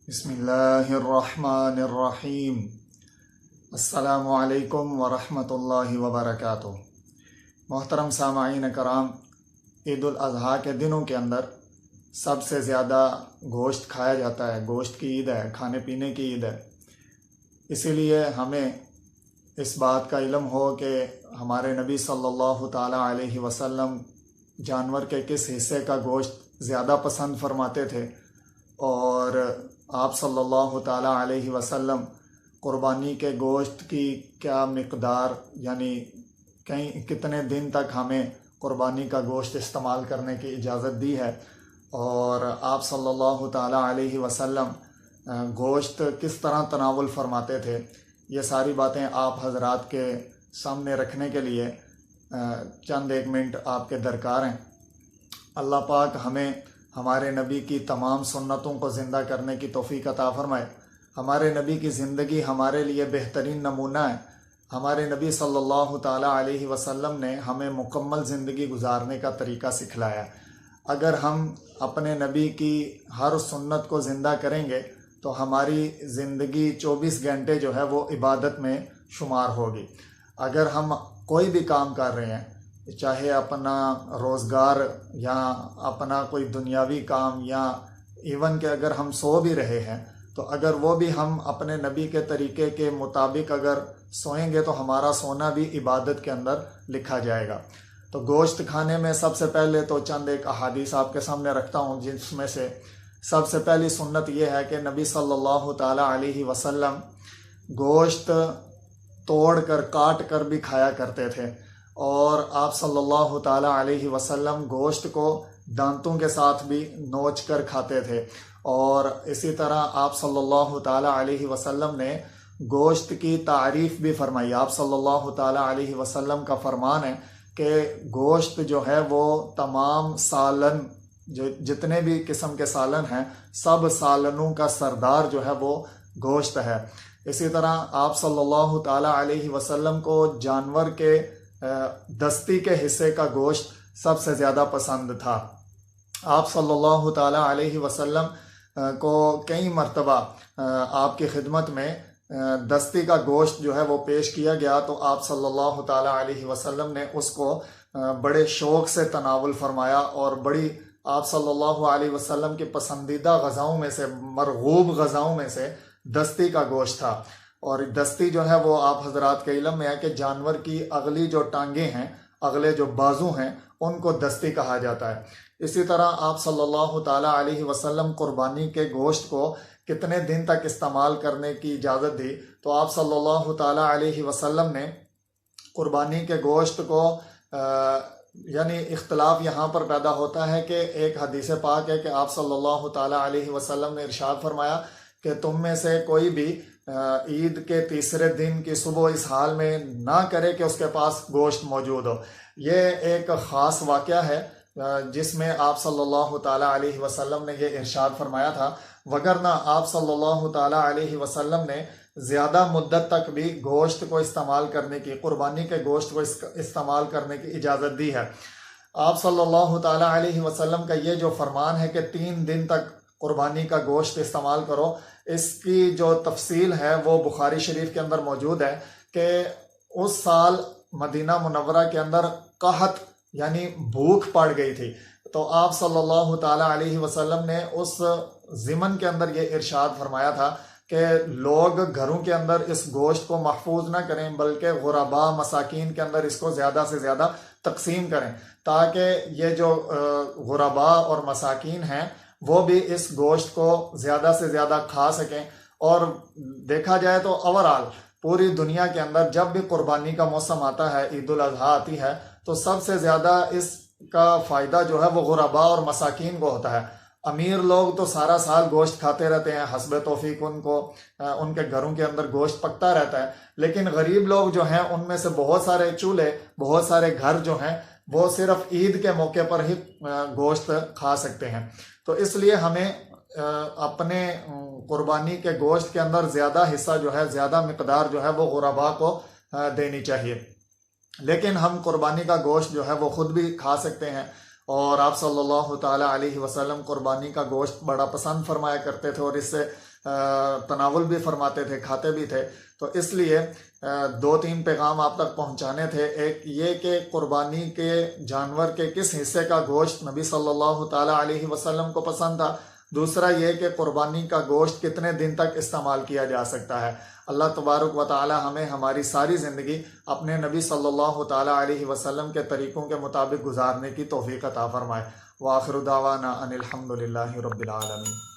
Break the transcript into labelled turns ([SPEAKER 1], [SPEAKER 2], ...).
[SPEAKER 1] बिस्मिल्लाहिर्रहमानिर्रहीम। अस्सलामु अलैकुम वरहमतुल्लाहि वबरकातुहू। मोहतरम सामाईन कराम, ईद उल अज़हा के दिनों के अंदर सबसे ज़्यादा गोश्त खाया जाता है। गोश्त की ईद है, खाने पीने की ईद है। इसीलिए हमें इस बात का इल्म हो कि हमारे नबी सल्लल्लाहु ताला अलैहि वसल्लम जानवर के किस हिस्से का गोश्त ज़्यादा पसंद फरमाते थे, और आप सल्लल्लाहु ताला अलैहि वसल्लम क़ुरबानी के गोश्त की क्या मिक़दार, यानी कितने दिन तक हमें क़ुरबानी का गोश्त इस्तेमाल करने की इजाज़त दी है, और आप सल्लल्लाहु ताला अलैहि वसल्लम गोश्त किस तरह तनावुल फरमाते थे, ये सारी बातें आप हज़रात के सामने रखने के लिए चंद एक मिनट आपके दरकार हैं। अल्लाह पाक हमें हमारे नबी की तमाम सुन्नतों को ज़िंदा करने की तौफ़ीक़ अता फ़रमाए। हमारे नबी की ज़िंदगी हमारे लिए बेहतरीन नमूना है। हमारे नबी सल्लल्लाहु ताला अलैहि वसल्लम ने हमें मुकम्मल ज़िंदगी गुजारने का तरीक़ा सिखलाया। अगर हम अपने नबी की हर सुन्नत को ज़िंदा करेंगे तो हमारी ज़िंदगी 24 घंटे जो है वो इबादत में शुमार होगी। अगर हम कोई भी काम कर रहे हैं, चाहे अपना रोज़गार या अपना कोई दुनियावी काम, या इवन के अगर हम सो भी रहे हैं, तो अगर वो भी हम अपने नबी के तरीक़े के मुताबिक अगर सोएंगे तो हमारा सोना भी इबादत के अंदर लिखा जाएगा। तो गोश्त खाने में सबसे पहले तो चंद एक अहादीस आपके सामने रखता हूँ, जिसमें से सबसे पहली सुन्नत ये है कि नबी सल्लल्लाहु ताला अलैहि वसल्लम गोश्त तोड़ कर काट कर भी खाया करते थे, और आप सल्लल्लाहु ताला अलैहि वसल्लम गोश्त को दांतों के साथ भी नोच कर खाते थे। और इसी तरह आप सल्लल्लाहु ताला अलैहि वसल्लम ने गोश्त की तारीफ़ भी फरमाई। आप सल्लल्लाहु ताला अलैहि वसल्लम का फरमान है कि गोश्त जो है वो तमाम सालन, जो जितने भी किस्म के सालन हैं, सब सालनों का सरदार जो है वो गोश्त है। इसी तरह आप सल्लल्लाहु ताला अलैहि वसल्लम को जानवर के दस्ती के हिस्से का गोश्त सबसे ज़्यादा पसंद था। आप सल्लल्लाहु ताला अलैहि वसल्लम को कई मर्तबा आपकी खिदमत में दस्ती का गोश्त जो है वो पेश किया गया, तो आप सल्लल्लाहु ताला अलैहि वसल्लम ने उसको बड़े शौक़ से तनावुल फरमाया, और बड़ी आप सल्लल्लाहु अलैहि वसल्लम की पसंदीदा ग़ज़ाओं में से, मरग़ूब ग़ज़ाओं में से दस्ती का गोश्त था। और दस्ती जो है वो आप हज़रात के इल्म में है कि जानवर की अगली जो टांगें हैं, अगले जो बाजू हैं, उनको दस्ती कहा जाता है। इसी तरह आप सल्लल्लाहु ताला अलैहि वसल्लम क़ुरबानी के गोश्त को कितने दिन तक इस्तेमाल करने की इजाज़त दी, तो आप सल्लल्लाहु ताला अलैहि वसल्लम ने क़ुरबानी के गोश्त को यानी इख्तलाफ यहाँ पर पैदा होता है कि एक हदीस पाक है कि आप सल्लल्लाहु ताला अलैहि वसल्लम ने इरशाद फरमाया कि तुम में से कोई भी ईद के तीसरे दिन की सुबह इस हाल में ना करे कि उसके पास गोश्त मौजूद हो। ये एक ख़ास वाक़या है जिसमें आप सल्लल्लाहु ताला अलैहि वसल्लम ने ये इरशाद फरमाया था, वगरना आप सल्लल्लाहु ताला अलैहि वसल्लम ने ज़्यादा मुद्दत तक भी गोश्त को इस्तेमाल करने की, क़ुरबानी के गोश्त को इस्तेमाल करने की इजाज़त दी है। आप सल्लल्लाहु ताला अलैहि वसल्लम का ये जो फरमान है कि 3 दिन तक क़ुरबानी का गोश्त इस्तेमाल करो, इसकी जो तफसील है वो बुखारी शरीफ के अंदर मौजूद है कि उस साल मदीना मुनव्वरा के अंदर कहत यानी भूख पड़ गई थी, तो आप सल्लल्लाहु ताला अलैहि वसल्लम ने उस ज़िमन के अंदर ये इरशाद फरमाया था कि लोग घरों के अंदर इस गोश्त को महफूज ना करें, बल्कि गुरबा मसाकीन के अंदर इसको ज़्यादा से ज़्यादा तकसीम करें, ताकि ये जो गुरबा और मसाकीन हैं वो भी इस गोश्त को ज़्यादा से ज़्यादा खा सकें। और देखा जाए तो ओवरऑल पूरी दुनिया के अंदर जब भी क़ुरबानी का मौसम आता है, ईद उल अज़हा आती है, तो सबसे ज़्यादा इसका फ़ायदा जो है वो गुरबा और मसाकीन को होता है। अमीर लोग तो सारा साल गोश्त खाते रहते हैं, हस्ब तौफीक उनको उनके घरों के अंदर गोश्त पकता रहता है, लेकिन गरीब लोग जो हैं उनमें से बहुत सारे चूल्हे, बहुत सारे घर जो हैं वो सिर्फ ईद के मौके पर ही गोश्त खा सकते हैं। तो इसलिए हमें अपने क़ुरबानी के गोश्त के अंदर ज़्यादा हिस्सा जो है, ज़्यादा मिक़दार जो है वो गुरबा को देनी चाहिए। लेकिन हम क़ुरबानी का गोश्त जो है वो ख़ुद भी खा सकते हैं, और आप सल्लल्लाहु ताला अलैहि वसल्लम कुर्बानी का गोश्त बड़ा पसंद फरमाया करते थे और इससे तनावुल भी फरमाते थे, खाते भी थे। तो इसलिए 2-3 पैगाम आप तक पहुंचाने थे। एक ये कि कुर्बानी के जानवर के किस हिस्से का गोश्त नबी सल्लल्लाहु ताला अलैहि वसल्लम को पसंद था। दूसरा ये कि कुर्बानी का गोश्त कितने दिन तक इस्तेमाल किया जा सकता है। अल्लाह तबारक व ताला हमें हमारी सारी ज़िंदगी अपने नबी सल्लल्लाहु ताला अलैहि वसल्लम के तरीक़ों के मुताबिक गुजारने की तौफ़ीक़ अता फ़रमाए। व आखिरु दावाना अनिल हम्दुलिल्लाहि रब्बिल आलमीन।